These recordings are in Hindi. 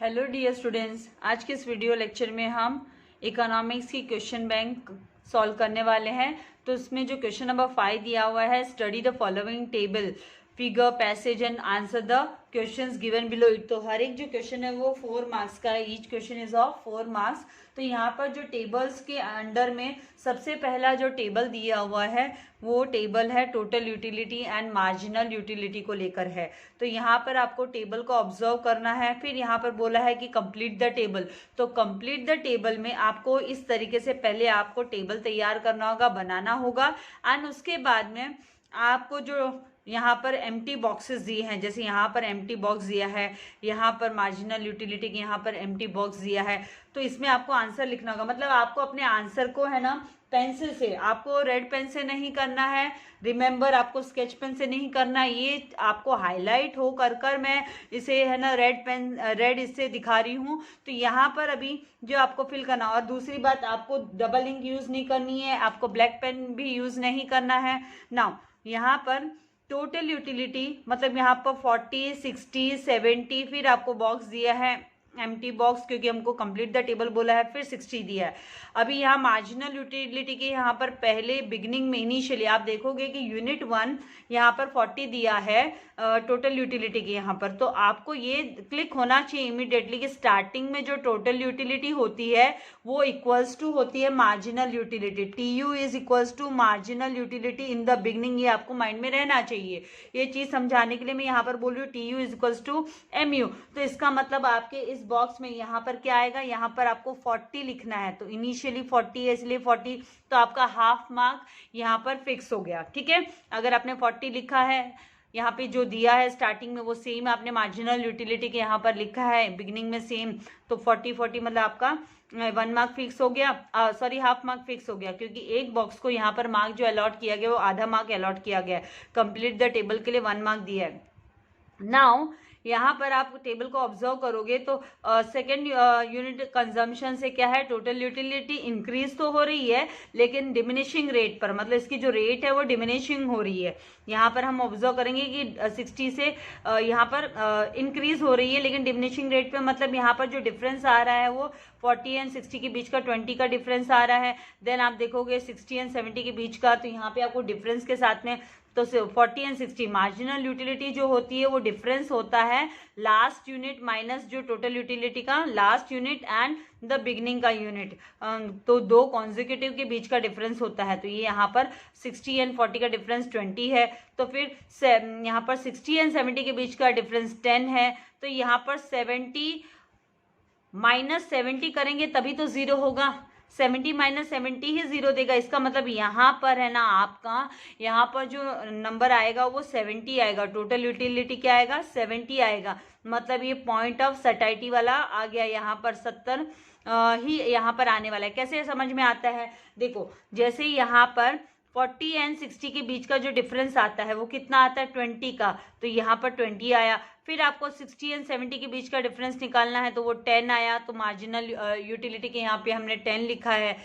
हेलो डियर स्टूडेंट्स, आज के इस वीडियो लेक्चर में हम इकोनॉमिक्स की क्वेश्चन बैंक सॉल्व करने वाले हैं। तो इसमें जो क्वेश्चन नंबर 5 दिया हुआ है, study the following table, figure, passage and answer the questions given below it. तो हर एक जो क्वेश्चन है वो 4 मार्क्स का है। Each question is of 4 marks. तो यहाँ पर जो टेबल्स के अंडर में सबसे पहला जो टेबल दिया हुआ है वो टेबल है total utility and marginal utility को लेकर है। तो यहाँ पर आपको टेबल को ऑब्जर्व करना है। फिर यहाँ पर बोला है कि कंप्लीट द टेबल। तो कंप्लीट द टेबल में आपको इस तरीके से पहले आपको टेबल तैयार करना होगा, बनाना होगा। एंड उसके बाद में आपको जो यहाँ पर एम्प्टी बॉक्सेस दिए हैं, जैसे यहाँ पर एम्प्टी बॉक्स दिया है, यहाँ पर मार्जिनल यूटिलिटी के यहाँ पर एम्प्टी बॉक्स दिया है। तो इसमें आपको आंसर लिखना होगा। मतलब आपको अपने आंसर को है ना पेंसिल से, आपको रेड पेन से नहीं करना है, रिमेंबर आपको स्केच पेन से नहीं करना। ये आपको हाईलाइट हो कर मैं इसे है ना रेड इससे दिखा रही हूँ। तो यहाँ पर अभी जो आपको फिल करना। और दूसरी बात, आपको डबल इंक यूज नहीं करनी है, आपको ब्लैक पेन भी यूज नहीं करना है। नाउ यहाँ पर टोटल यूटिलिटी मतलब यहाँ पर 40, 60, 70, फिर आपको बॉक्स दिया है एम्प्टी बॉक्स, क्योंकि हमको कंप्लीट द टेबल बोला है, फिर 60 दिया है। अभी यहाँ मार्जिनल यूटिलिटी के यहाँ पर पहले बिगिनिंग में इनिशियली आप देखोगे कि यूनिट 1 यहाँ पर 40 दिया है टोटल यूटिलिटी के यहाँ पर। तो आपको ये क्लिक होना चाहिए इमीडिएटली कि स्टार्टिंग में जो टोटल यूटिलिटी होती है वो इक्वल्स टू होती है marginal utility. TU is equals to marginal utility in the beginning. ये आपको माइंड में रहना चाहिए। ये चीज समझाने के लिए मैं यहाँ पर बोल रही हूँ TU is equals to MU। तो इसका मतलब आपके इस बॉक्स में यहाँ पर क्या आएगा, यहाँ पर आपको 40 लिखना है। तो इनिशियली 40 है इसलिए 40। तो आपका हाफ मार्क यहाँ पर फिक्स हो गया। ठीक है, अगर आपने 40 लिखा है, यहाँ पे जो दिया है स्टार्टिंग में वो सेम आपने मार्जिनल यूटिलिटी के यहाँ पर लिखा है बिगिनिंग में सेम, तो 40 मतलब आपका 1 मार्क फिक्स हो गया, सॉरी हाफ मार्क फिक्स हो गया, क्योंकि एक बॉक्स को यहाँ पर मार्क जो अलॉट किया गया वो आधा मार्क अलॉट किया गया है। कंप्लीट द टेबल के लिए 1 मार्क दिया है। नाउ यहाँ पर आप टेबल को ऑब्जर्व करोगे तो सेकेंड यूनिट कंजम्पशन से क्या है, टोटल यूटिलिटी इंक्रीज तो हो रही है लेकिन डिमिनिशिंग रेट पर, मतलब इसकी जो रेट है वो डिमिनिशिंग हो रही है। यहाँ पर हम ऑब्जर्व करेंगे कि 60 से यहाँ पर इंक्रीज हो रही है लेकिन डिमिनिशिंग रेट पे, मतलब यहाँ पर जो डिफरेंस आ रहा है वो 40 एंड 60 के बीच का 20 का डिफरेंस आ रहा है। देन आप देखोगे 60 एंड 70 के बीच का, तो यहाँ पे आपको डिफरेंस के साथ में तो 40 एंड 60 मार्जिनल यूटिलिटी जो होती है वो डिफरेंस होता है लास्ट यूनिट माइनस जो टोटल यूटिलिटी का last unit and the beginning का यूनिट। तो दो कॉन्जिक्यूटिव के बीच का डिफरेंस होता है। तो ये यहाँ पर 60 एंड 40 का डिफरेंस 20 है। तो फिर यहाँ पर 60 एंड 70 के बीच का डिफरेंस 10 है। तो यहाँ पर 70 माइनस 70 करेंगे तभी तो 0 होगा। 70 माइनस 70 ही 0 देगा। इसका मतलब यहाँ पर है ना आपका यहाँ पर जो नंबर आएगा वो 70 आएगा। टोटल यूटिलिटी क्या आएगा, 70 आएगा। मतलब ये पॉइंट ऑफ सटाइटी वाला आ गया, यहाँ पर 70 ही यहाँ पर आने वाला है। कैसे समझ में आता है, देखो जैसे यहाँ पर 40 एंड 60 के बीच का जो डिफरेंस आता है वो कितना आता है, 20 का। तो यहाँ पर 20 आया। फिर आपको 60 एंड 70 के बीच का डिफरेंस निकालना है तो वो 10 आया। तो मार्जिनल यूटिलिटी के यहाँ पे हमने 10 लिखा है।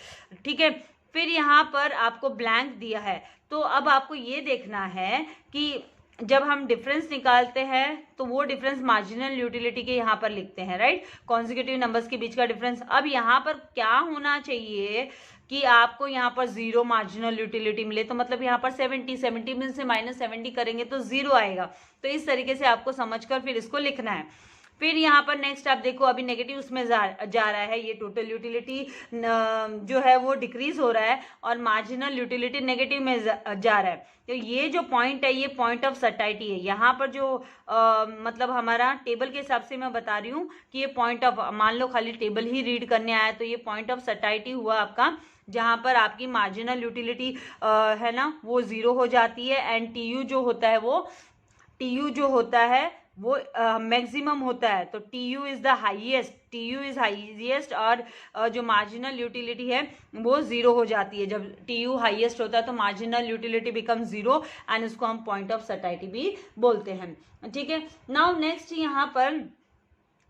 ठीक है, फिर यहाँ पर आपको ब्लैंक दिया है। तो अब आपको ये देखना है कि जब हम डिफरेंस निकालते हैं तो वो डिफरेंस मार्जिनल यूटिलिटी के यहाँ पर लिखते हैं, राइट, कॉन्जिक्यूटिव नंबर्स के बीच का डिफरेंस। अब यहाँ पर क्या होना चाहिए कि आपको यहाँ पर 0 मार्जिनल यूटिलिटी मिले। तो मतलब यहाँ पर 70 में से माइनस 70 करेंगे तो 0 आएगा। तो इस तरीके से आपको समझकर फिर इसको लिखना है। फिर यहाँ पर नेक्स्ट आप देखो, अभी नेगेटिव उसमें जा रहा है, ये टोटल यूटिलिटी जो है वो डिक्रीज हो रहा है और मार्जिनल यूटिलिटी नेगेटिव में जा रहा है। तो ये जो पॉइंट है ये पॉइंट ऑफ सटाइटी है। यहाँ पर जो मतलब हमारा टेबल के हिसाब से मैं बता रही हूँ कि ये पॉइंट ऑफ, मान लो खाली टेबल ही रीड करने आया तो ये पॉइंट ऑफ सटाइटी हुआ आपका, जहाँ पर आपकी मार्जिनल यूटिलिटी है ना वो 0 हो जाती है एंड TU जो होता है वो मैक्सिमम होता है। तो TU इज द हाईएस्ट और जो मार्जिनल यूटिलिटी है वो 0 हो जाती है। जब TU हाईएस्ट होता है तो मार्जिनल यूटिलिटी बिकम 0 एंड उसको हम पॉइंट ऑफ सटाइटी भी बोलते हैं। ठीक है, नाउ नेक्स्ट यहाँ पर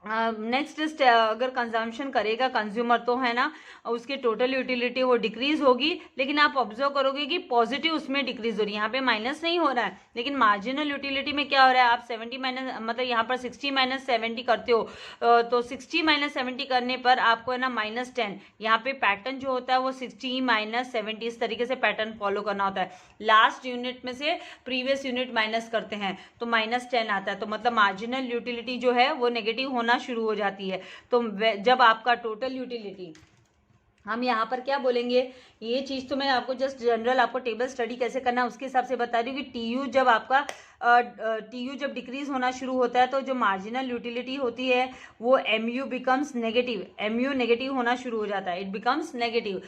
नेक्स्ट अगर कंजम्पशन करेगा कंज्यूमर तो है ना, उसकी टोटल यूटिलिटी वो डिक्रीज होगी, लेकिन आप ऑब्जर्व करोगे कि पॉजिटिव उसमें डिक्रीज हो रही है, यहाँ पे माइनस नहीं हो रहा है। लेकिन मार्जिनल यूटिलिटी में क्या हो रहा है, आप 70 माइनस मतलब यहाँ पर 60 माइनस 70 करते हो, तो 60 माइनस 70 करने पर आपको है ना -10, यहाँ पे पैटर्न जो होता है वो 60 माइनस 70 इस तरीके से पैटर्न फॉलो करना होता है। लास्ट यूनिट में से प्रीवियस यूनिट माइनस करते हैं तो -10 आता है, तो मतलब मार्जिनल यूटिलिटी जो है वो नेगेटिव होना शुरू हो जाती है। तो जब आपका टोटल यूटिलिटी, हम यहाँ पर क्या बोलेंगे, ये चीज तो मैं आपको जस्ट जनरल आपको टेबल स्टडी कैसे करना है उसके हिसाब से बता रही हूँ कि टीयू जब आपका टीयू जब डिक्रीज होना शुरू होता है तो जो मार्जिनल यूटिलिटी होती है वो MU becomes negative, MU negative होना शुरू हो जाता है, इट बिकम्स नेगेटिव।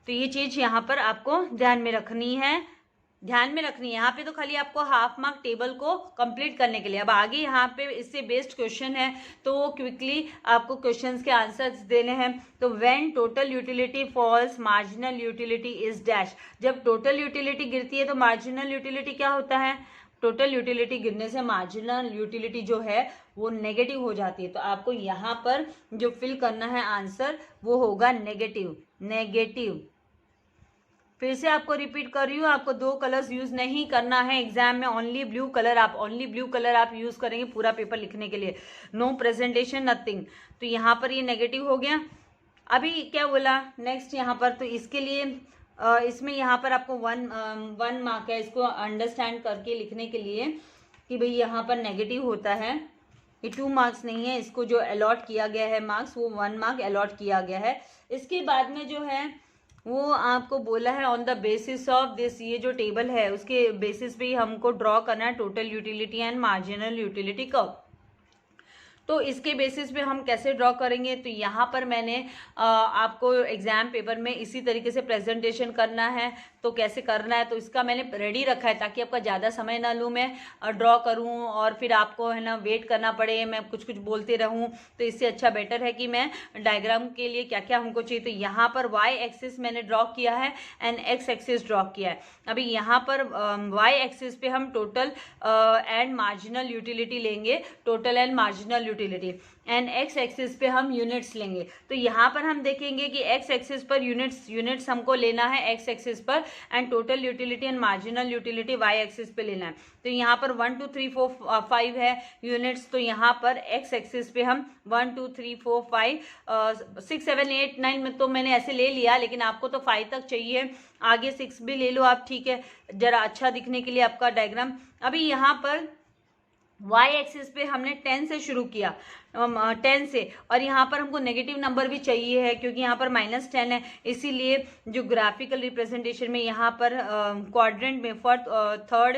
तो ये चीज यहाँ पर आपको ध्यान में रखनी है, यहाँ पे तो खाली आपको हाफ मार्क टेबल को कंप्लीट करने के लिए। अब आगे यहाँ पे इससे बेस्ड क्वेश्चन है तो वो क्विकली आपको क्वेश्चंस के आंसर्स देने हैं। तो when total utility falls marginal utility is dash, जब टोटल यूटिलिटी गिरती है तो मार्जिनल यूटिलिटी क्या होता है, टोटल यूटिलिटी गिरने से मार्जिनल यूटिलिटी जो है वो नेगेटिव हो जाती है। तो आपको यहाँ पर जो फिल करना है आंसर वो होगा नेगेटिव, नेगेटिव। फिर से आपको रिपीट कर रही हूँ, आपको 2 कलर्स यूज नहीं करना है एग्जाम में, ओनली ब्लू कलर आप यूज करेंगे पूरा पेपर लिखने के लिए, नो प्रेजेंटेशन नथिंग। तो यहाँ पर ये नेगेटिव हो गया। अभी क्या बोला नेक्स्ट यहाँ पर, तो इसके लिए इसमें यहाँ पर आपको वन मार्क है, इसको अंडरस्टैंड करके लिखने के लिए कि भाई यहाँ पर नेगेटिव होता है, ये 2 मार्क्स नहीं है, इसको जो अलॉट किया गया है मार्क्स वो 1 मार्क अलॉट किया गया है। इसके बाद में जो है वो आपको बोला है on the basis of this, ये जो टेबल है उसके बेसिस पे ही हमको ड्रॉ करना है total utility and marginal utility curve. तो इसके बेसिस पे हम कैसे ड्रॉ करेंगे, तो यहाँ पर मैंने आपको एग्जाम पेपर में इसी तरीके से प्रेजेंटेशन करना है, तो कैसे करना है तो इसका मैंने रेडी रखा है ताकि आपका ज़्यादा समय ना लूँ मैं, ड्रॉ करूँ और फिर आपको है ना वेट करना पड़े, मैं कुछ कुछ बोलते रहूँ। तो इससे अच्छा बेटर है कि मैं डायग्राम के लिए क्या क्या हमको चाहिए, तो यहाँ पर वाई एक्सिस मैंने ड्रॉ किया है एंड एक्स एक्सिस ड्रॉ किया है। अभी यहाँ पर वाई एक्सिस पे हम टोटल एंड मार्जिनल यूटिलिटी लेंगे, total and marginal utility, and X axis पे हम यूनिट्स लेंगे। तो यहाँ पर हम देखेंगे कि एक्स एक्सिस पर यूनिट्स हमको लेना है एक्स एक्सिस पर, and total utility and marginal utility Y axis पे लेना है। तो यहाँ पर 1 2 3 4 5 है यूनिट्स, तो यहाँ पर एक्स एक्सिस पे हम 1 2 3 4 5 6 7 8 9 में तो मैंने ऐसे ले लिया, लेकिन आपको तो 5 तक चाहिए, आगे 6 भी ले लो आप, ठीक है, जरा अच्छा दिखने के लिए आपका डायग्राम। अभी यहाँ पर वाई एक्सिस पे हमने 10 से शुरू किया, 10 से, और यहाँ पर हमको नेगेटिव नंबर भी चाहिए है क्योंकि यहाँ पर -10 है, इसीलिए जो ग्राफिकल रिप्रेजेंटेशन में यहाँ पर क्वाड्रेंट में third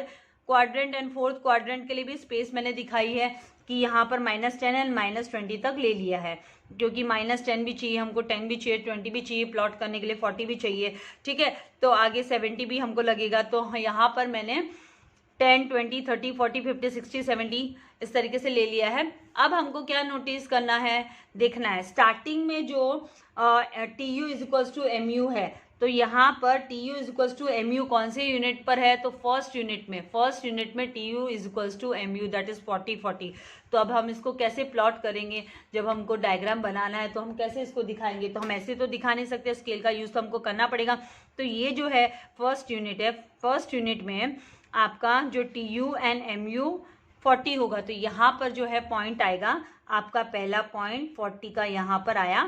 quadrant and fourth quadrant के लिए भी स्पेस मैंने दिखाई है कि यहाँ पर -10 एंड -20 तक ले लिया है, क्योंकि -10 भी चाहिए हमको, 10 भी चाहिए, 20 भी चाहिए, प्लॉट करने के लिए 40 भी चाहिए, ठीक है, तो आगे 70 भी हमको लगेगा। तो यहाँ पर मैंने 10 20 30 40 50 60 70 इस तरीके से ले लिया है। अब हमको क्या नोटिस करना है, देखना है स्टार्टिंग में जो TU = MU है, तो यहाँ पर TU = MU कौन से यूनिट पर है, तो फर्स्ट यूनिट में TU = MU, दैट इज 40 40। तो अब हम इसको कैसे प्लॉट करेंगे, जब हमको डायग्राम बनाना है तो हम कैसे इसको दिखाएंगे, तो हम ऐसे तो दिखा नहीं सकते, स्केल का यूज तो हमको करना पड़ेगा। तो ये जो है फर्स्ट यूनिट है, फर्स्ट यूनिट में आपका जो TU एंड MU 40 होगा, तो यहाँ पर जो है पॉइंट आएगा आपका, पहला पॉइंट 40 का यहाँ पर आया,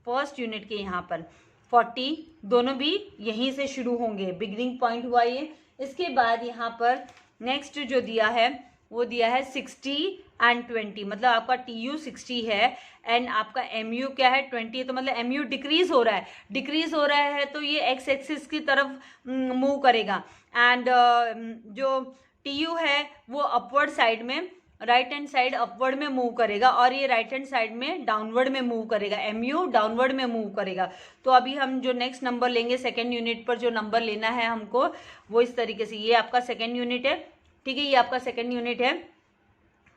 फर्स्ट यूनिट के यहाँ पर 40 दोनों भी यहीं से शुरू होंगे, बिगिनिंग पॉइंट हुआ ये। इसके बाद यहाँ पर नेक्स्ट जो दिया है वो दिया है 60 एंड 20, मतलब आपका TU 60 है एंड आपका MU क्या है 20 है, तो मतलब MU डिक्रीज हो रहा है तो ये एक्स एक्सिस की तरफ मूव करेगा, एंड जो TU है वो अपवर्ड साइड में, राइट हैंड साइड अपवर्ड में मूव करेगा, और ये राइट हैंड साइड में डाउनवर्ड में मूव करेगा, MU डाउनवर्ड में मूव करेगा। तो अभी हम जो नेक्स्ट नंबर लेंगे, सेकेंड यूनिट पर जो नंबर लेना है हमको वो इस तरीके से, ये आपका सेकेंड यूनिट है, ठीक है, ये आपका सेकेंड यूनिट है।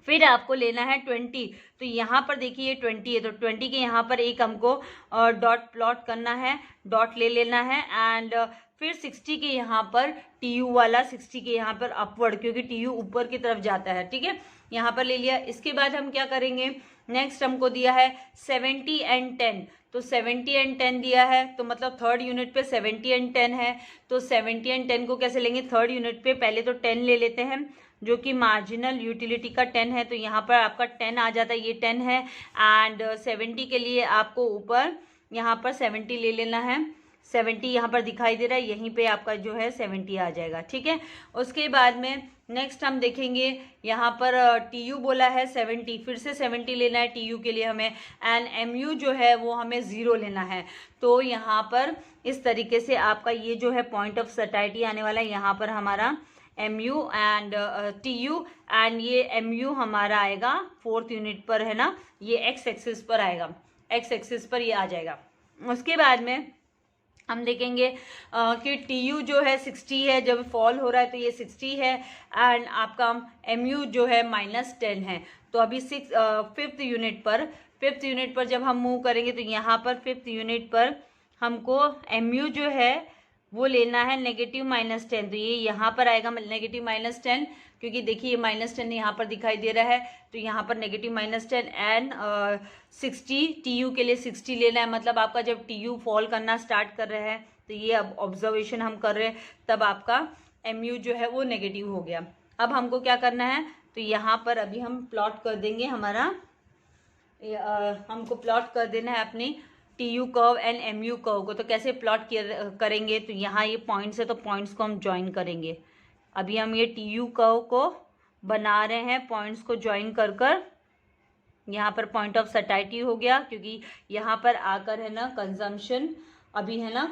फिर आपको लेना है 20, तो यहाँ पर देखिए 20 है, तो 20 के यहाँ पर एक हमको डॉट प्लॉट करना है, डॉट ले लेना है, एंड फिर 60 के यहाँ पर TU वाला 60 के यहाँ पर अपवर्ड, क्योंकि TU ऊपर की तरफ जाता है, ठीक है, यहाँ पर ले लिया। इसके बाद हम क्या करेंगे, नेक्स्ट हमको दिया है 70 एंड 10, तो 70 एंड 10 दिया है, तो मतलब थर्ड यूनिट पे 70 एंड 10 है, तो 70 एंड 10 को कैसे लेंगे, थर्ड यूनिट पे पहले तो 10 ले लेते हैं, जो कि मार्जिनल यूटिलिटी का 10 है, तो यहाँ पर आपका 10 आ जाता है, ये 10 है। एंड 70 के लिए आपको ऊपर यहाँ पर 70 ले लेना है, 70 यहाँ पर दिखाई दे रहा है, यहीं पे आपका जो है 70 आ जाएगा, ठीक है। उसके बाद में नेक्स्ट हम देखेंगे, यहाँ पर TU बोला है 70, फिर से 70 लेना है TU के लिए हमें, एंड MU जो है वो हमें 0 लेना है। तो यहाँ पर इस तरीके से आपका ये जो है पॉइंट ऑफ सटाइटी आने वाला है, यहाँ पर हमारा MU एंड TU, एंड ये MU हमारा आएगा फोर्थ यूनिट पर, है ना, ये एक्स एक्सिस पर आएगा, एक्स एक्सिस पर ये आ जाएगा। उसके बाद में हम देखेंगे कि TU जो है 60 है, जब फॉल हो रहा है तो ये 60 है, एंड आपका MU जो है -10 है। तो अभी फिफ्थ यूनिट पर जब हम मूव करेंगे तो यहाँ पर फिफ्थ यूनिट पर हमको MU जो है वो लेना है नेगेटिव -10, तो ये यहाँ पर आएगा नेगेटिव -10, क्योंकि देखिए ये -10 यहाँ पर दिखाई दे रहा है, तो यहाँ पर नेगेटिव -10 एंड 60 TU के लिए 60 लेना है, मतलब आपका जब TU फॉल करना स्टार्ट कर रहा है, तो ये अब ऑब्जर्वेशन हम कर रहे हैं, तब आपका MU जो है वो नेगेटिव हो गया। अब हमको क्या करना है, तो यहाँ पर अभी हम प्लॉट कर देंगे हमारा, हमको प्लॉट कर देना है अपनी TU curve and MU curve को। तो कैसे प्लॉट करेंगे, तो यहाँ ये पॉइंट्स है, तो पॉइंट्स को हम ज्वाइन करेंगे। अभी हम ये TU कर्व को बना रहे हैं, पॉइंट्स को ज्वाइन कर कर, यहाँ पर पॉइंट ऑफ सटाइटी हो गया, क्योंकि यहाँ पर आकर है ना कंजम्पशन अभी है ना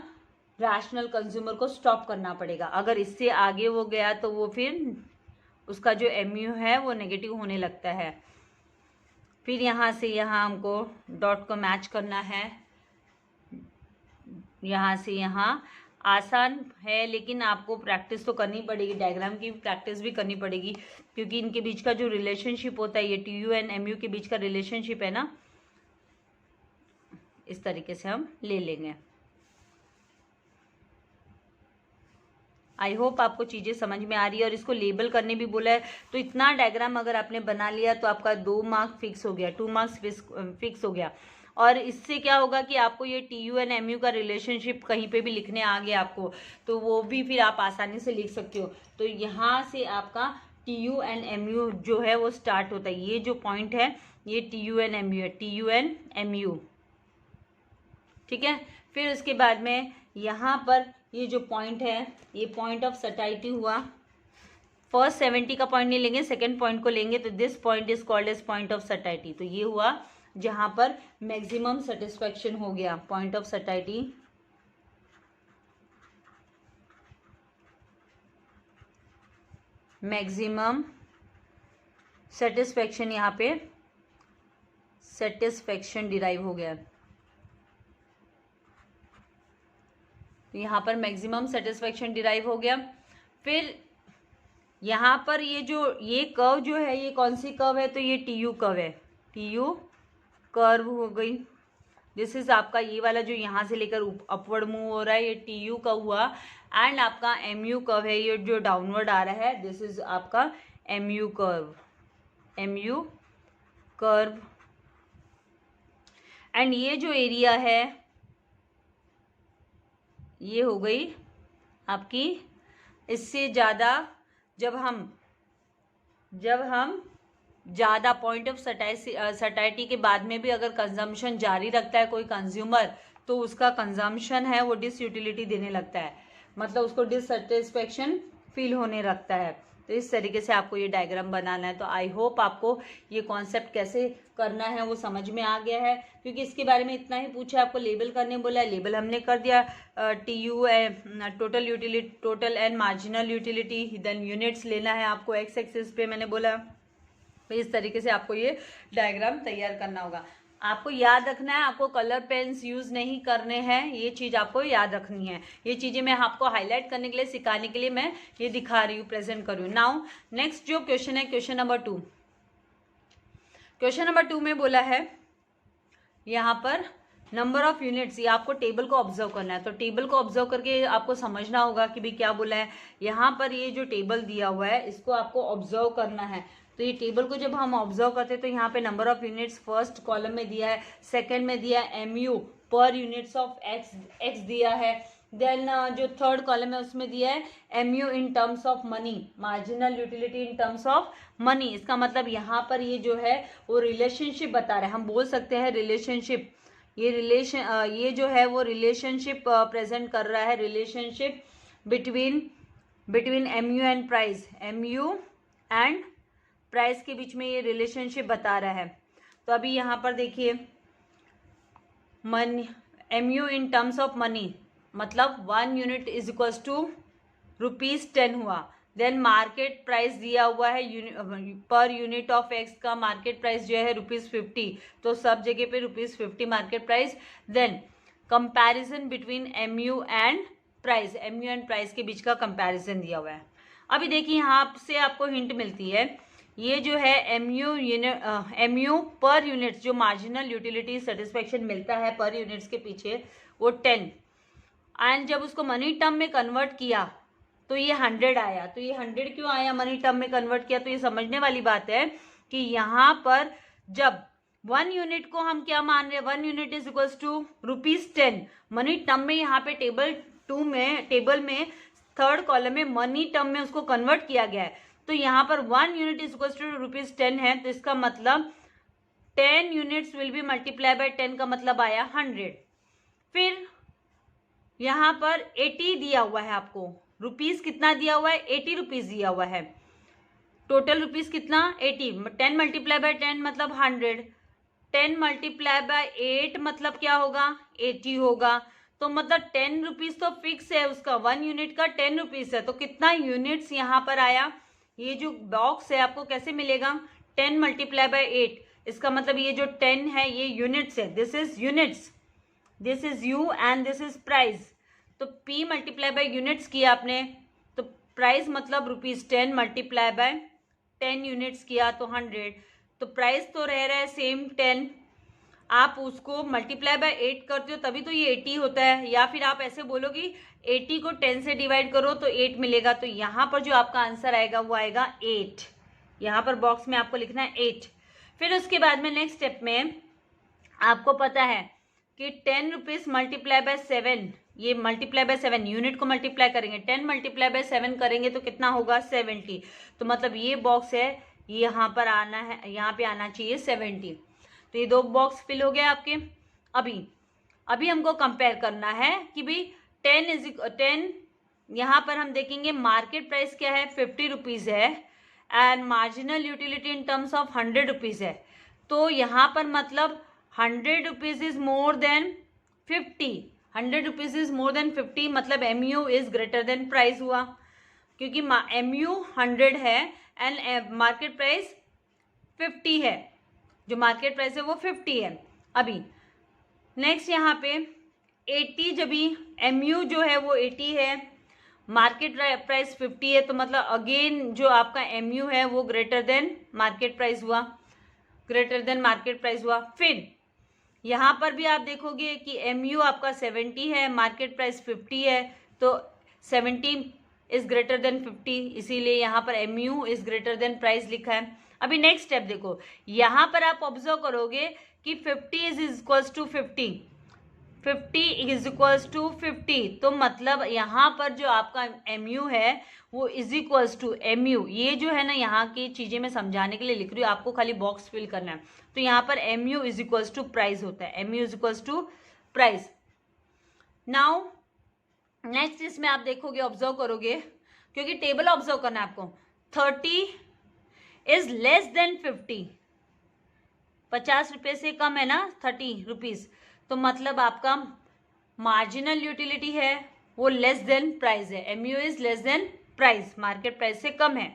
रैशनल कंज्यूमर को स्टॉप करना पड़ेगा। अगर इससे आगे वो गया तो वो फिर उसका जो MU है वो नेगेटिव होने लगता है। फिर यहाँ से यहाँ हमको डॉट को मैच करना है, यहाँ से यहाँ आसान है, लेकिन आपको प्रैक्टिस तो करनी पड़ेगी, डायग्राम की प्रैक्टिस भी करनी पड़ेगी, क्योंकि इनके बीच का जो रिलेशनशिप होता है, ये TU एंड MU के बीच का रिलेशनशिप है ना, इस तरीके से हम ले लेंगे। आई होप आपको चीज़ें समझ में आ रही है। और इसको लेबल करने भी बोला है, तो इतना डायग्राम अगर आपने बना लिया तो आपका 2 मार्क्स फिक्स हो गया, 2 मार्क्स फिक्स हो गया। और इससे क्या होगा कि आपको ये TU एंड MU का रिलेशनशिप कहीं पे भी लिखने आ गया आपको, तो वो भी फिर आप आसानी से लिख सकते हो। तो यहाँ से आपका TU एंड MU जो है वो स्टार्ट होता है, ये जो पॉइंट है ये TU एंड MU है, TU एंड MU, ठीक है। फिर उसके बाद में यहाँ पर ये जो पॉइंट है, ये पॉइंट ऑफ सटाइटी हुआ। फर्स्ट 70 का पॉइंट नहीं लेंगे, सेकेंड पॉइंट को लेंगे, तो this point is called as point of satiety. तो ये हुआ जहां पर मैक्सिमम सेटिस्फेक्शन हो गया, point of satiety. Maximum satisfaction, यहाँ पे सेटिस्फेक्शन डिराइव हो गया, तो यहाँ पर मैक्सिमम सेटिस्फेक्शन डिराइव हो गया। फिर यहाँ पर ये कर्व जो है, ये कौन सी कर्व है, तो ये TU कर्व है, TU कर्व हो गई। दिस इज आपका ये वाला जो यहाँ से लेकर अपवर्ड मूव हो रहा है, ये TU का हुआ। एंड आपका MU कर्व है, ये जो डाउनवर्ड आ रहा है, दिस इज आपका MU curve, MU curve. And ये जो एरिया है ये हो गई आपकी, इससे ज़्यादा जब हम ज़्यादा पॉइंट ऑफ सटाइटी के बाद में भी अगर कंजम्पशन जारी रखता है कोई कंज्यूमर, तो उसका कंजम्पशन है वो डिसयूटिलिटी देने लगता है, मतलब उसको डिससेटिस्फेक्शन फील होने लगता है। तो इस तरीके से आपको ये डायग्राम बनाना है। तो आई होप आपको ये कॉन्सेप्ट कैसे करना है वो समझ में आ गया है, क्योंकि इसके बारे में इतना ही पूछा, आपको लेबल करने बोला है, लेबल हमने कर दिया। TU total utility, total and marginal utility, then units लेना है आपको एक्स एक्सिस पे, मैंने बोला। तो इस तरीके से आपको ये डायग्राम तैयार करना होगा। आपको याद रखना है, आपको कलर पेन्स यूज नहीं करने हैं, ये चीज आपको याद रखनी है। ये चीजें मैं आपको हाईलाइट करने के लिए, सिखाने के लिए मैं ये दिखा रही हूँ, प्रेजेंट कर रही हूँ। नाउ नेक्स्ट जो क्वेश्चन है, क्वेश्चन नंबर 2। क्वेश्चन नंबर 2 में बोला है यहाँ पर नंबर ऑफ यूनिट्स, ये आपको टेबल को ऑब्जर्व करना है। तो टेबल को ऑब्जर्व करके आपको समझना होगा कि भाई क्या बोला है। यहाँ पर ये जो टेबल दिया हुआ है इसको आपको ऑब्जर्व करना है। तो ये टेबल को जब हम ऑब्जर्व करते हैं तो यहाँ पे number of units first column में दिया है, सेकंड में दिया है MU पर यूनिट्स ऑफ एक्स दिया है। देन जो थर्ड कॉलम है उसमें दिया है MU in terms of money, marginal utility in terms of money. इसका मतलब यहाँ पर ये जो है वो रिलेशनशिप बता रहा है, हम बोल सकते हैं रिलेशनशिप। ये जो है वो रिलेशनशिप प्रेजेंट कर रहा है, relationship between MU and price, MU and price के बीच में ये रिलेशनशिप बता रहा है। तो अभी यहाँ पर देखिए MU in terms of money मतलब 1 यूनिट इज इक्वल्स टू ₹10 हुआ। देन मार्केट प्राइस दिया हुआ है पर यूनिट ऑफ एक्स का मार्केट प्राइस जो है ₹50, तो सब जगह पे ₹50 market price. Then comparison between MU and price, MU and price के बीच का कंपैरिजन दिया हुआ है। अभी देखिए यहाँ से आपको हिंट मिलती है, ये जो है MU पर यूनिट्स जो मार्जिनल यूटिलिटी सेटिस्फेक्शन मिलता है पर यूनिट्स के पीछे वो 10, एंड जब उसको मनी टर्म में कन्वर्ट किया तो ये 100 आया। तो ये 100 क्यों आया मनी टर्म में कन्वर्ट किया, तो ये समझने वाली बात है कि यहाँ पर जब 1 यूनिट को हम क्या मान रहे हैं, 1 unit is equals to ₹10 money term में, यहाँ पे टेबल में थर्ड कॉलम में मनी टर्म में उसको कन्वर्ट किया गया है। तो यहाँ पर 1 यूनिट इज इक्वल्स टू ₹10 है, तो इसका मतलब 10 units will be multiply by 10 का मतलब आया 100। फिर यहाँ पर 80 दिया हुआ है आपको, रुपीस कितना दिया हुआ है, 80 रुपीज दिया हुआ है। टोटल रुपीस कितना 80, 10 मल्टीप्लाई बाय 10 मतलब 100, 10 मल्टीप्लाई बाय 8 मतलब क्या होगा 80 होगा। तो मतलब 10 रुपीज तो फिक्स है उसका, 1 यूनिट का 10 रुपीज है। तो कितना यूनिट्स यहाँ पर आया, ये जो बॉक्स है आपको कैसे मिलेगा 10 मल्टीप्लाई बाय 8, इसका मतलब ये जो 10 है ये यूनिट्स है, this is units, this is you and this is price. तो P मल्टीप्लाई बाय यूनिट्स किया आपने, तो प्राइस मतलब ₹10 मल्टीप्लाई बाय 10 यूनिट्स किया तो 100। तो प्राइस तो रह रहा है सेम 10, आप उसको मल्टीप्लाई बाय 8 करते हो तभी तो ये 80 होता है। या फिर आप ऐसे बोलो कि 80 को 10 से डिवाइड करो तो 8 मिलेगा। तो यहाँ पर जो आपका आंसर आएगा वो आएगा 8। यहाँ पर बॉक्स में आपको लिखना है 8। फिर उसके बाद में नेक्स्ट स्टेप में आपको पता है कि 10 रुपीज मल्टीप्लाई बाय 7, ये मल्टीप्लाई बाय 7 यूनिट को मल्टीप्लाई करेंगे, 10 मल्टीप्लाई बाय 7 करेंगे तो कितना होगा 70। तो मतलब ये बॉक्स है यहाँ पर आना है, यहाँ पे आना चाहिए 70। तो ये 2 बॉक्स फिल हो गए आपके। अभी हमको कंपेयर करना है कि भाई 10 यहाँ पर हम देखेंगे मार्केट प्राइस क्या है 50 रुपीज है and marginal utility in terms of 100 rupees है। तो यहाँ पर मतलब 100 rupees is more than 50, 100 rupees is more than 50 मतलब MU is greater than price हुआ, क्योंकि MU 100 है एंड मार्केट प्राइस 50 है, जो मार्केट प्राइस है वो 50 है। अभी नेक्स्ट यहाँ पे 80, जब भी MU जो है वो 80 है, मार्केट प्राइस 50 है, तो मतलब अगेन जो आपका MU है वो ग्रेटर देन मार्केट प्राइस हुआ, ग्रेटर देन मार्केट प्राइस हुआ। फिर यहाँ पर भी आप देखोगे कि MU आपका 70 है, मार्केट प्राइस 50 है, तो 70 इज ग्रेटर देन 50, इसीलिए यहाँ पर MU is greater than price लिखा है। अभी नेक्स्ट स्टेप देखो, यहाँ पर आप ऑब्जर्व करोगे कि 50 is equals to 50, 50 is equals to 50, तो मतलब यहाँ पर जो आपका MU है वो इज इक्वल्स टू MU, ये जो है ना यहाँ की चीज़ें मैं समझाने के लिए लिख रही हूँ, आपको खाली बॉक्स फिल करना है। तो यहाँ पर MU is equals to price होता है, MU is equals to price. Now next इसमें आप देखोगे, ऑब्जर्व करोगे, क्योंकि टेबल ऑब्जर्व करना है आपको, 30 इज लेस देन 50, 50 रुपये से कम है ना 30 रुपीज, तो मतलब आपका मार्जिनल यूटिलिटी है वो लेस देन प्राइस है, MU is less than price, market price से कम है।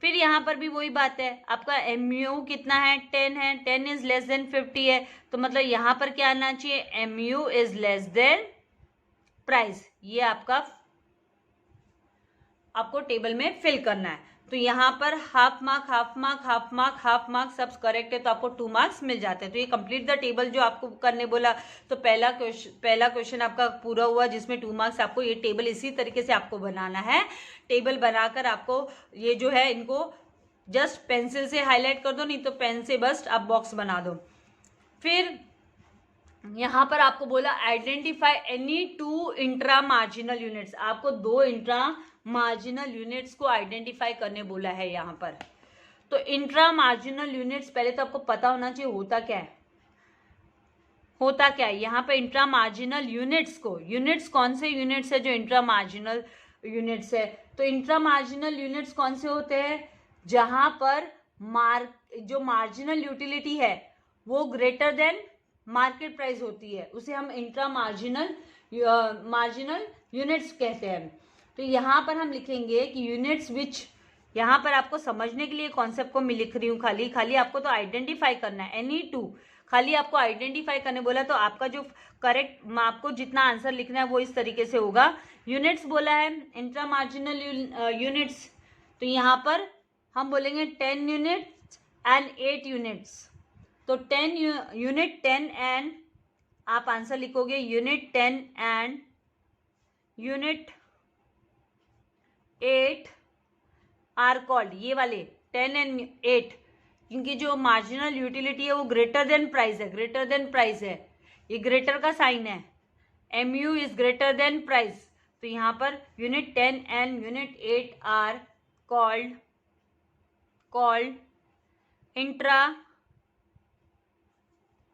फिर यहाँ पर भी वही बात है, आपका MU कितना है 10 है, 10 इज लेस देन 50 है, तो मतलब यहाँ पर क्या आना चाहिए MU is less than price. ये आपको टेबल में फिल करना है। तो यहाँ पर half mark half mark half mark half mark सब करेक्ट है तो आपको 2 मार्क्स मिल जाते हैं। तो ये कंप्लीट द टेबल जो आपको करने बोला, तो पहला क्वेश्चन आपका पूरा हुआ जिसमें 2 मार्क्स। आपको ये टेबल इसी तरीके से आपको बनाना है। टेबल बनाकर आपको ये जो है इनको जस्ट पेंसिल से हाईलाइट कर दो, नहीं तो पेन से बस आप बॉक्स बना दो। फिर यहाँ पर आपको बोला identify any 2 intra marginal units. आपको 2 इंट्रा मार्जिनल यूनिट्स को आइडेंटिफाई करने बोला है यहाँ पर। तो इंट्रा मार्जिनल यूनिट्स पहले तो आपको पता होना चाहिए होता क्या है। होता क्या है यहाँ पे इंट्रा मार्जिनल यूनिट्स को, यूनिट्स कौन से यूनिट्स है जो इंट्रा मार्जिनल यूनिट्स है? तो इंट्रा मार्जिनल यूनिट्स कौन से होते हैं? जहां पर जो मार्जिनल यूटिलिटी है वो ग्रेटर देन मार्केट प्राइस होती है, उसे हम इंट्रा मार्जिनल यूनिट्स कहते हैं। तो यहाँ पर हम लिखेंगे कि यूनिट्स विच, यहाँ पर आपको समझने के लिए कॉन्सेप्ट को मैं लिख रही हूँ, खाली आपको तो आइडेंटिफाई करना है। एनी 2 खाली आपको आइडेंटिफाई करने बोला, तो आपका जो करेक्ट आपको जितना आंसर लिखना है वो इस तरीके से होगा। यूनिट्स बोला है इंट्रा मार्जिनल यूनिट्स, तो यहाँ पर हम बोलेंगे 10 यूनिट्स एंड 8 यूनिट्स। तो 10 यूनिट 10 एंड आप आंसर लिखोगे unit 10 and unit 8 are called, ये वाले 10 एंड 8, क्योंकि जो मार्जिनल यूटिलिटी है वो ग्रेटर देन प्राइस है, ग्रेटर देन प्राइस है, ये ग्रेटर का साइन है, MU is greater than price. तो यहाँ पर unit 10 and unit 8 are called intra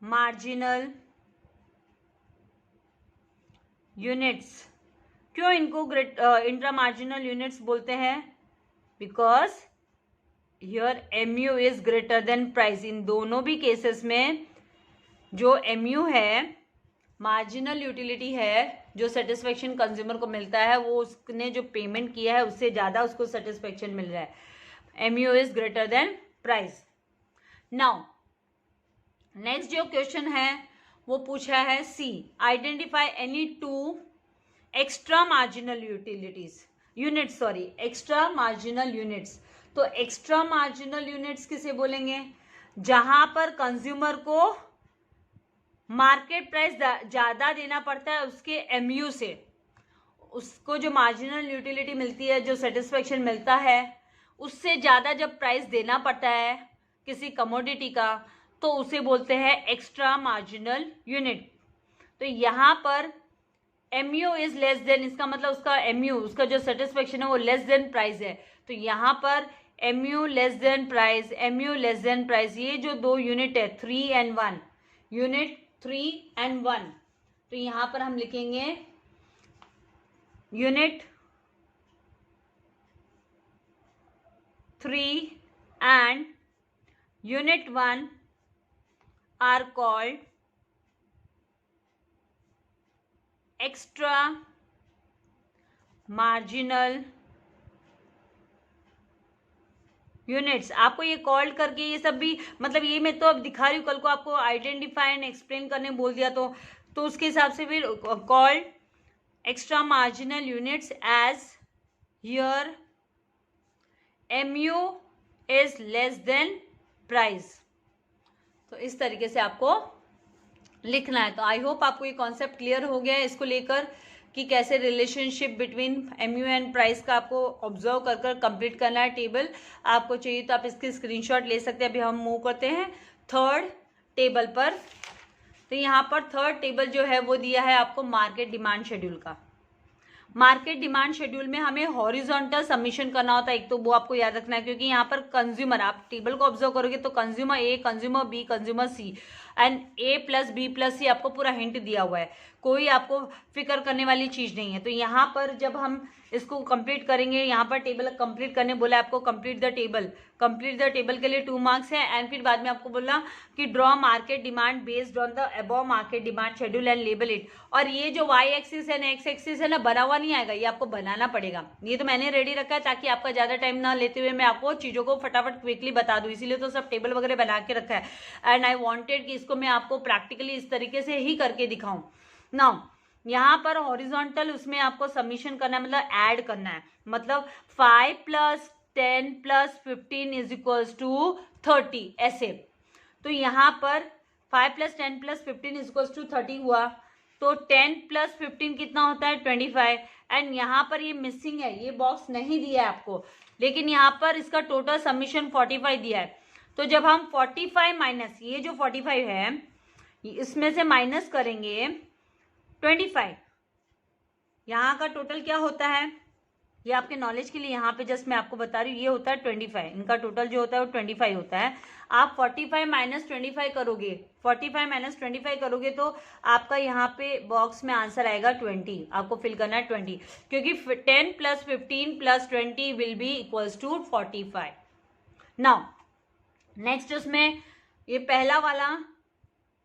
marginal units. क्यों इनको इंट्रा मार्जिनल यूनिट्स बोलते हैं? Because here MU is greater than price. इन दोनों भी केसेस में जो MU है, मार्जिनल यूटिलिटी है, जो सेटिस्फेक्शन कंज्यूमर को मिलता है वो उसने जो पेमेंट किया है उससे ज़्यादा उसको सेटिस्फेक्शन मिल रहा है। MU is greater than price. Now next जो क्वेश्चन है वो पूछा है C, identify any 2 extra marginal extra marginal units. तो एक्स्ट्रा मार्जिनल यूनिट्स किसे बोलेंगे? जहां पर कंज्यूमर को मार्केट प्राइस ज्यादा देना पड़ता है उसके MU से, उसको जो मार्जिनल यूटिलिटी मिलती है, जो सेटिस्फेक्शन मिलता है, उससे ज्यादा जब प्राइस देना पड़ता है किसी कमोडिटी का, तो उसे बोलते हैं एक्स्ट्रा मार्जिनल यूनिट। तो यहाँ पर MU इज लेस देन, इसका मतलब उसका MU, उसका जो सेटिस्फेक्शन है वो लेस देन प्राइस है। तो यहाँ पर MU less than price, MU less than price, ये जो 2 यूनिट है 3 एंड 1, यूनिट 3 एंड 1, तो यहाँ पर हम लिखेंगे unit 3 and unit 1 are called extra marginal units. आपको ये कॉल्ड करके ये सब भी, मतलब ये मैं तो अब दिखा रही हूँ, कल को आपको आइडेंटिफाई एंड एक्सप्लेन करने बोल दिया तो उसके हिसाब से फिर called extra marginal units as here MU is less than price. तो इस तरीके से आपको लिखना है। तो आई होप आपको ये कॉन्सेप्ट क्लियर हो गया है इसको लेकर कि कैसे relationship between MU and price का आपको ऑब्जर्व कर कंप्लीट करना है टेबल। आपको चाहिए तो आप इसकी स्क्रीनशॉट ले सकते हैं। अभी हम मूव करते हैं थर्ड टेबल पर। तो यहाँ पर थर्ड टेबल जो है वो दिया है आपको मार्केट डिमांड शेड्यूल का। मार्केट डिमांड शेड्यूल में हमें हॉरिजॉन्टल सबमिशन करना होता है, एक तो वो आपको याद रखना है, क्योंकि यहाँ पर कंज्यूमर, आप टेबल को ऑब्जर्व करोगे तो consumer A, consumer B, consumer C and A plus B plus C आपको पूरा हिंट दिया हुआ है, कोई आपको फिक्र करने वाली चीज नहीं है। तो यहाँ पर जब हम इसको कंप्लीट करेंगे, यहाँ पर टेबल कंप्लीट करने बोला आपको, कंप्लीट द टेबल के लिए 2 मार्क्स है। एंड फिर बाद में आपको बोला कि draw market demand based on the above market demand schedule and label it. और ये जो Y एक्सिस है ना, X एक्सिस है ना, बना हुआ नहीं आएगा, ये आपको बनाना पड़ेगा। ये तो मैंने रेडी रखा है ताकि आपका ज्यादा टाइम ना लेते हुए मैं आपको चीजों को फटाफट क्विकली बता दूं, इसीलिए तो सब टेबल वगैरह बना के रखा है। एंड आई वांटेड कि इसको मैं आपको प्रैक्टिकली इस तरीके से ही करके दिखाऊं। नाउ यहाँ पर हॉरिजॉन्टल उसमें आपको सबमिशन करना है, मतलब ऐड करना है, मतलब 5 + 10 प्लस 15 इज इक्वल्स टू 30, ऐसे। तो यहाँ पर 5 plus 10 plus 15 is equals to 30 हुआ, तो 10 प्लस 15 कितना होता है 25। एंड यहाँ पर ये मिसिंग है, ये बॉक्स नहीं दिया है आपको, लेकिन यहाँ पर इसका टोटल सबमिशन 45 दिया है। तो जब हम 45 माइनस ये जो 45 है इसमें से माइनस करेंगे 25, यहाँ का टोटल क्या होता है, ये आपके नॉलेज के लिए यहाँ पे जस्ट मैं आपको बता रही हूँ, ये होता है 25, इनका टोटल जो होता है वो 25 होता है। आप 45 माइनस 25 करोगे, 45 माइनस 25 करोगे तो आपका यहाँ पे बॉक्स में आंसर आएगा 20, आपको फिल करना है 20, क्योंकि 10 plus 15 plus 20 will be equals to 45। Now next उसमें ये पहला वाला,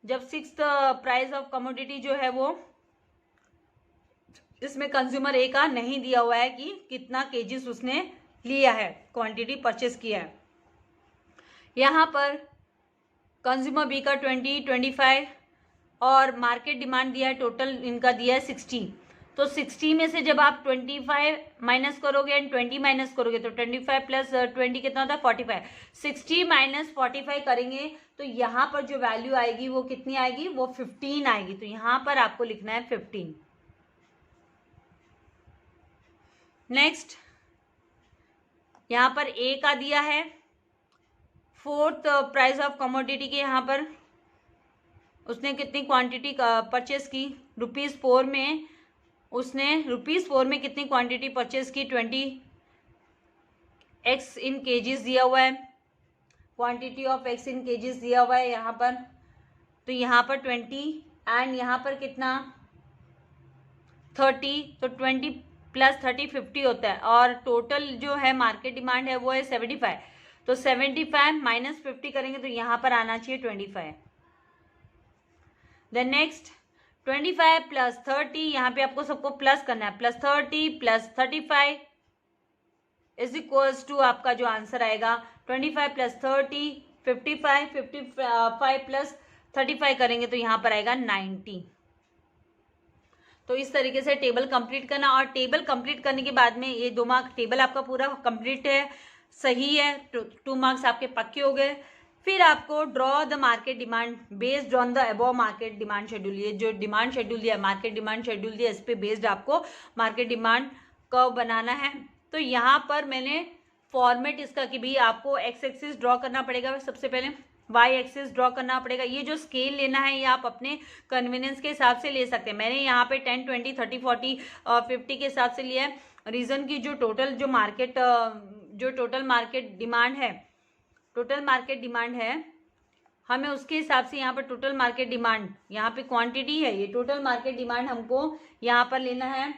जब 6th प्राइस ऑफ कमोडिटी जो है वो, इसमें कंज्यूमर ए का नहीं दिया हुआ है कि कितना केजीस उसने लिया है, क्वांटिटी परचेस किया है। यहाँ पर कंज्यूमर बी का 20, 25 और मार्केट डिमांड दिया है, टोटल इनका दिया है 60। तो 60 में से जब आप 25 माइनस करोगे एंड 20 माइनस करोगे तो 25 प्लस 20 कितना होता है 45। 60 माइनस 45 करेंगे तो यहाँ पर जो वैल्यू आएगी वो कितनी आएगी, वो 15 आएगी। तो यहाँ पर आपको लिखना है 15। नेक्स्ट यहाँ पर ए का दिया है 4th प्राइस ऑफ कमोडिटी के, यहाँ पर उसने कितनी क्वांटिटी परचेस की, ₹4 में उसने ₹4 में कितनी क्वांटिटी परचेस की, 20x इन केजीज दिया हुआ है, quantity of x in KGs दिया हुआ है यहाँ पर। तो यहाँ पर 20 एंड यहाँ पर कितना 30, तो 20 प्लस 30 50 होता है, और टोटल जो है मार्केट डिमांड है वो है 75। तो 75 माइनस 50 करेंगे तो यहाँ पर आना चाहिए 25। देन नेक्स्ट 25 प्लस 30, यहाँ पे आपको सबको प्लस करना है, plus 30 plus 35 is equals to आपका जो आंसर आएगा 25 प्लस 30 55, 55 प्लस 35 करेंगे तो यहाँ पर आएगा 90। तो इस तरीके से टेबल कंप्लीट करना, और टेबल कंप्लीट करने के बाद में ये 2 मार्क टेबल आपका पूरा कंप्लीट है, सही है, 2 मार्क्स आपके पक्के हो गए। फिर आपको draw the market demand based on the above market demand schedule, ये जो डिमांड शेड्यूल दिया मार्केट डिमांड शेड्यूल दिया इस पे बेस्ड आपको मार्केट डिमांड कर्व बनाना है। तो यहाँ पर मैंने फॉर्मेट इसका कि भाई आपको एक्स एक्सिस ड्रॉ करना पड़ेगा, सबसे पहले वाई एक्सिस ड्रॉ करना पड़ेगा। ये जो स्केल लेना है ये आप अपने कन्वीनियंस के हिसाब से ले सकते हैं। मैंने यहाँ पे 10, 20, 30, 40 और 50 के हिसाब से लिया है। रीजन की जो टोटल मार्केट डिमांड है हमें उसके हिसाब से यहाँ पर टोटल मार्केट डिमांड, यहाँ पे क्वांटिटी है, ये टोटल मार्केट डिमांड हमको यहाँ पर लेना है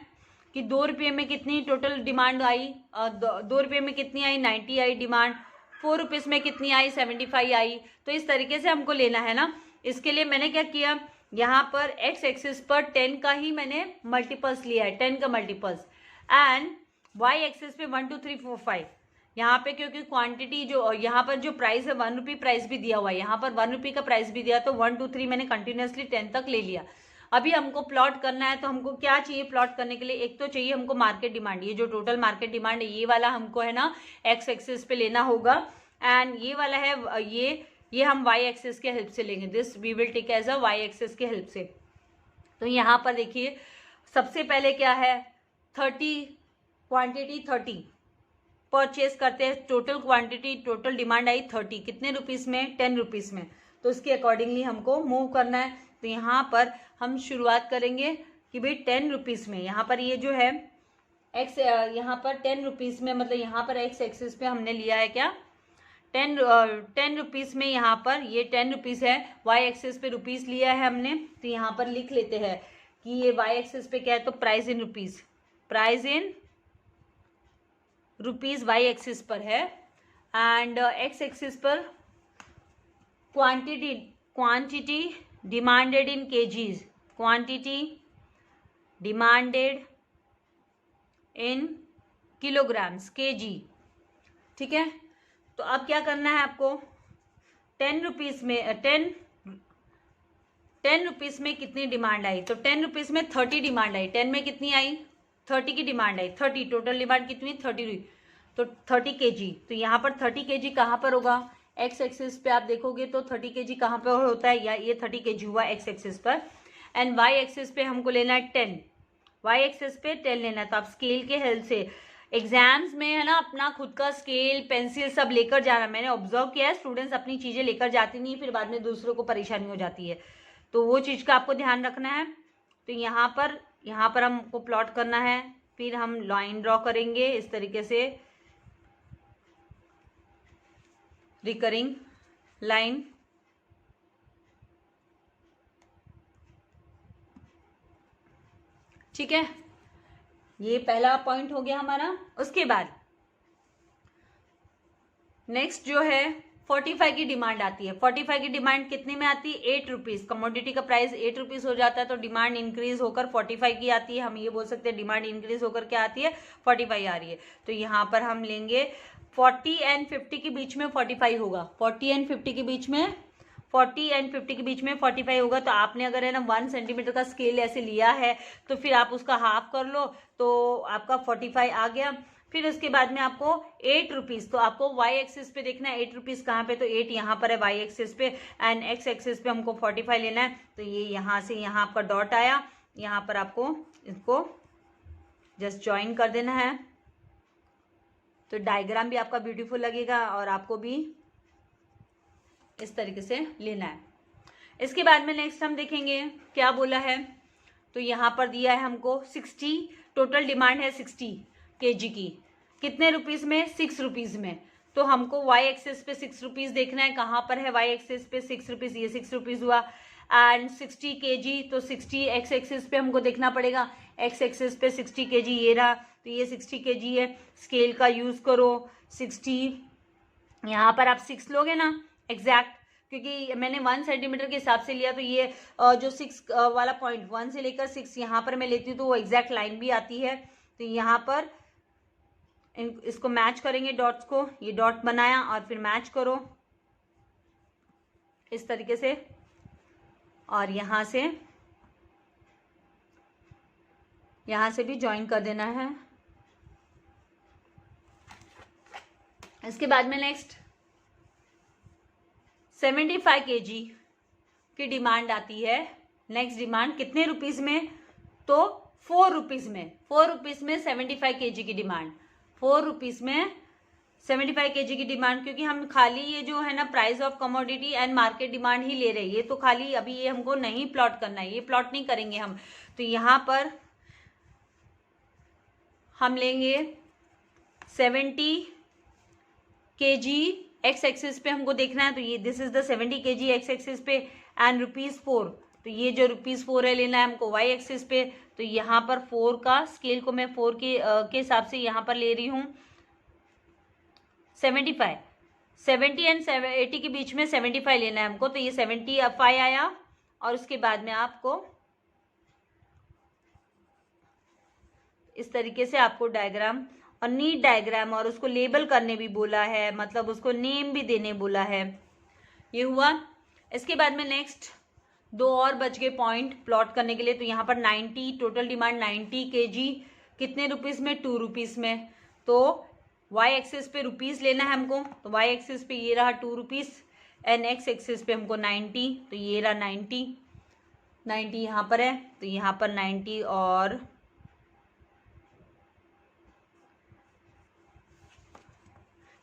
कि 2 रुपये में कितनी टोटल डिमांड आई, 2 रुपये में कितनी आई 90 आई डिमांड, 4 रुपीज़ में कितनी आई 75 आई। तो इस तरीके से हमको लेना है ना। इसके लिए मैंने क्या किया, यहाँ पर एक्स एक्सिस पर 10 का ही मैंने मल्टीपल्स लिया है, 10 का मल्टीपल्स, एंड वाई एक्सिस पे 1 2 3 4 5। यहाँ पे क्योंकि क्वांटिटी जो यहाँ पर जो प्राइस है 1 रुपये प्राइस भी दिया हुआ है, यहाँ पर 1 रुपये का प्राइस भी दिया, तो 1 2 3 मैंने कंटिन्यूसली 10 तक ले लिया। अभी हमको प्लॉट करना है, तो हमको क्या चाहिए प्लॉट करने के लिए, एक तो चाहिए हमको मार्केट डिमांड, ये जो टोटल मार्केट डिमांड है ये वाला हमको है ना एक्स एक्सिस पे लेना होगा, एंड ये वाला है ये हम वाई एक्सिस के हेल्प से लेंगे, this we will take as a Y axis के हेल्प से। तो यहाँ पर देखिए सबसे पहले क्या है 30 क्वांटिटी 30 परचेज करते हैं, टोटल क्वांटिटी टोटल डिमांड आई 30, कितने रुपीज़ में 10 रुपीज़ में, तो उसके अकॉर्डिंगली हमको मूव करना है। तो यहाँ पर हम शुरुआत करेंगे कि भाई 10 रुपीज़ में, यहाँ पर ये जो है एक्स, यहाँ पर 10 रुपीज़ में, मतलब यहाँ पर एक्स एक्सिस पे हमने लिया है क्या 10 रुपीज़ में, यहाँ पर ये 10 रुपीज़ है, वाई एक्सिस पे रुपीज़ लिया है हमने। तो यहाँ पर लिख लेते हैं कि ये वाई एक्सिस पे क्या है, तो price in rupees, price in rupees Y axis पर है, एंड एक्स एक्सिस पर quantity demanded in KGs, quantity demanded in kilograms KG, ठीक है। तो अब क्या करना है आपको 10 रुपीज़ में 10 रुपीज़ में कितनी डिमांड आई, तो 10 रुपीज़ में 30 डिमांड आई, 10 में कितनी आई 30 की डिमांड आई, 30 टोटल डिमांड कितनी 30 हुई। तो 30 kg, तो यहाँ पर 30 kg कहाँ पर होगा, एक्स एक्सिस पे आप देखोगे तो 30 kg कहाँ पर होता है, या ये 30 kg हुआ एक्स एक्सिस पर, एंड वाई एक्सिस पे हमको लेना है 10, वाई एक्सिस पे 10 लेना है। तो आप स्केल के हेल्प से एग्जाम्स में है ना अपना खुद का स्केल पेंसिल सब लेकर जाना। मैंने ऑब्जर्व किया है स्टूडेंट्स अपनी चीज़ें लेकर जाती नहीं, फिर बाद में दूसरों को परेशानी हो जाती है, तो वो चीज़ का आपको ध्यान रखना है। तो यहाँ पर हमको प्लॉट करना है, फिर हम लाइन ड्रॉ करेंगे इस तरीके से, रिकरिंग लाइन, ठीक है, ये पहला पॉइंट हो गया हमारा। उसके बाद नेक्स्ट जो है 45 की डिमांड आती है। 45 की डिमांड कितने में आती है, 8 रुपीज। कमोडिटी का प्राइस 8 रुपीज हो जाता है, तो डिमांड इंक्रीज होकर 45 की आती है। हम ये बोल सकते हैं डिमांड इंक्रीज होकर क्या आती है, 45 आ रही है। तो यहाँ पर हम लेंगे 40 एंड 50 के बीच में 45 होगा, 40 एंड 50 के बीच में 40 एंड 50 के बीच में 45 होगा। तो आपने अगर है ना 1 सेंटीमीटर का स्केल ऐसे लिया है तो फिर आप उसका हाफ कर लो, तो आपका 45 आ गया। फिर उसके बाद में आपको 8 रुपीज, तो आपको वाई एक्सिस पे देखना है 8 रुपीज कहाँ पे, तो 8 यहाँ पर है वाई एक्सिस पे, एंड एक्स एक्सिस पे हमको 45 लेना है। तो ये यहाँ से यहाँ आपका डॉट आया, यहाँ पर आपको इसको जस्ट ज्वाइन कर देना है, तो डायग्राम भी आपका ब्यूटीफुल लगेगा और आपको भी इस तरीके से लेना है। इसके बाद में नेक्स्ट हम देखेंगे क्या बोला है। तो यहाँ पर दिया है हमको 60, टोटल डिमांड है 60 kg की, कितने रुपीस में, 6 रुपीज में। तो हमको वाई एक्सिस पे 6 रुपीज देखना है, कहाँ पर है वाई एक्सिस पे 6 रुपीज, ये 6 रुपीज हुआ, एंड 60 kg, तो 60 एक्स एक्सिस पे हमको देखना पड़ेगा, एक्स एक्सिस पे 60 kg ये रहा, तो ये 60 kg है। स्केल का यूज करो, 60 यहाँ पर आप 6 लोगे ना एग्जैक्ट, क्योंकि मैंने 1 सेंटीमीटर के हिसाब से लिया, तो ये जो 6 वाला पॉइंट 1 से लेकर 6 यहाँ पर मैं लेती हूँ तो वो एग्जैक्ट लाइन भी आती है। तो यहाँ पर इसको मैच करेंगे डॉट्स को, ये डॉट बनाया और फिर मैच करो इस तरीके से, और यहाँ से भी ज्वाइन कर देना है। इसके बाद में नेक्स्ट 75 kg की डिमांड आती है। नेक्स्ट डिमांड कितने रुपीस में, तो 4 रुपीज में, 4 रुपीज में 75 kg की डिमांड, 4 रुपीज में 75 kg की डिमांड, क्योंकि हम खाली ये जो है ना price of commodity and market demand ही ले रहे हैं, ये तो खाली अभी ये हमको नहीं प्लॉट करना है, ये प्लॉट नहीं करेंगे हम। तो यहाँ पर हम लेंगे 70 kg एक्स एक्सिस पे हमको देखना है, तो ये this is the 70 kg x axis पे, एंड ₹4, तो ये जो ₹4 है लेना है हमको वाई एक्सिस पे। तो यहाँ पर 4 का स्केल को मैं 4 के हिसाब से यहाँ पर ले रही हूँ 75, 70 एंड 80 के बीच में 75 लेना है हमको, तो ये 75 आया। और उसके बाद में आपको इस तरीके से आपको डायग्राम और नीट डायग्राम, और उसको लेबल करने भी बोला है, मतलब उसको नेम भी देने बोला है, ये हुआ। इसके बाद में नेक्स्ट 2 और बच गए पॉइंट प्लॉट करने के लिए। तो यहाँ पर 90, टोटल डिमांड 90 kg, कितने रुपीस में, 2 रुपीस में। तो वाई एक्सिस पे रुपीस लेना है हमको, तो वाई एक्सिस पे ये रहा 2 रुपीस, एंड एक्स एक्सिस पे हमको 90, तो ये रहा 90 यहाँ पर है, तो यहाँ पर 90, और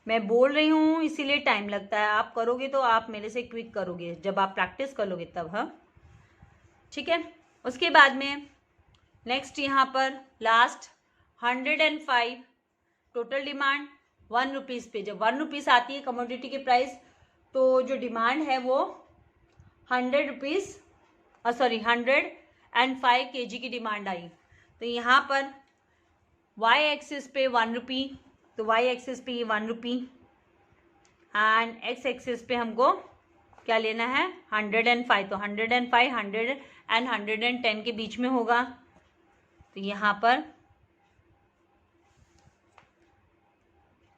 मैं बोल रही हूँ इसीलिए टाइम लगता है, आप करोगे तो आप मेरे से क्विक करोगे जब आप प्रैक्टिस कर लोगे तब, हाँ ठीक है। उसके बाद में नेक्स्ट यहाँ पर लास्ट 105, टोटल डिमांड 1 रुपीज़ पे। जब 1 रुपीज़ आती है कमोडिटी के प्राइस, तो जो डिमांड है वो 105 kg की डिमांड आई। तो यहाँ पर वाई एक्सिस पे 1 रुपी, तो वाई एक्सिस पे ये 1 रुपी, एंड एक्स एक्सिस पे हमको क्या लेना है 105, तो 105, 100 एंड 110 के बीच में होगा। तो यहाँ पर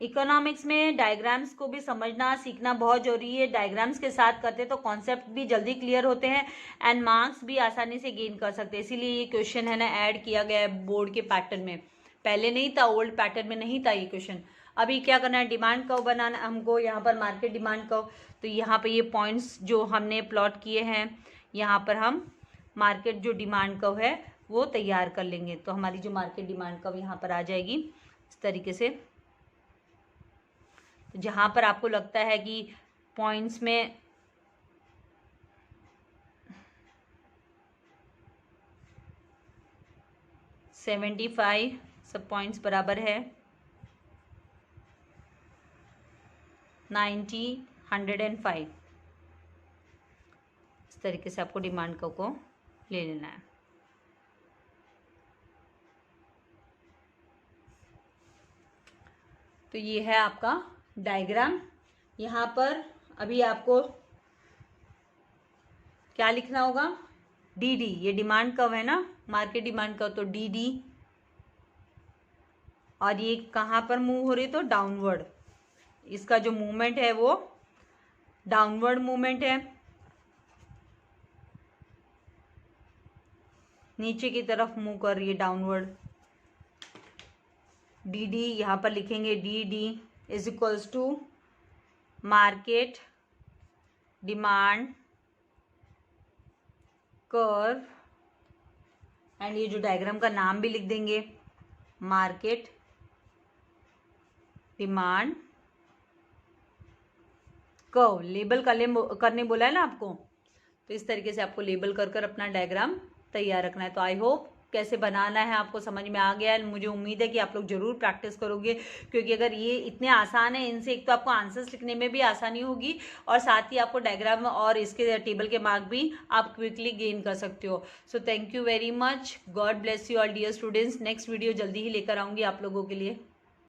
इकोनॉमिक्स में डायग्राम्स को भी समझना सीखना बहुत जरूरी है। डायग्राम्स के साथ करते तो कॉन्सेप्ट भी जल्दी क्लियर होते हैं एंड मार्क्स भी आसानी से गेन कर सकते हैं। इसीलिए ये क्वेश्चन है ना ऐड किया गया है बोर्ड के पैटर्न में, पहले नहीं था, ओल्ड पैटर्न में नहीं था ये क्वेश्चन, अभी क्या करना है, डिमांड कर्व बनाना हमको, यहाँ पर मार्केट डिमांड कर्व। तो यहाँ पे ये पॉइंट्स जो हमने प्लॉट किए हैं, यहाँ पर हम मार्केट जो डिमांड कर्व है वो तैयार कर लेंगे। तो हमारी जो मार्केट डिमांड कर्व यहाँ पर आ जाएगी इस तरीके से। तो जहाँ पर आपको लगता है कि पॉइंट्स में $75 सब पॉइंट्स बराबर है 90, 105, इस तरीके से आपको डिमांड कर्व को ले लेना है। तो ये है आपका डायग्राम। यहाँ पर अभी आपको क्या लिखना होगा, डी डी, ये डिमांड कर्व है ना, मार्केट डिमांड कर्व, तो डी डी, और ये कहाँ पर मूव हो रही है, तो डाउनवर्ड। इसका जो मूवमेंट है वो डाउनवर्ड मूवमेंट है, नीचे की तरफ मूव कर रही है, डाउनवर्ड। डी डी यहाँ पर लिखेंगे, D D is equals to market demand curve, and ये जो डायग्राम का नाम भी लिख देंगे, मार्केट डिमांड कर्व। लेबल करने बोला है ना आपको, तो इस तरीके से आपको लेबल कर कर अपना डायग्राम तैयार रखना है। तो आई होप कैसे बनाना है आपको समझ में आ गया है। मुझे उम्मीद है कि आप लोग जरूर प्रैक्टिस करोगे, क्योंकि अगर ये इतने आसान है, इनसे एक तो आपको आंसर्स लिखने में भी आसानी होगी और साथ ही आपको डायग्राम और इसके टेबल के मार्क भी आप क्विकली गेन कर सकते हो। So thank you very much, God bless you all dear students. Next video जल्दी ही लेकर आऊँगी आप लोगों के लिए।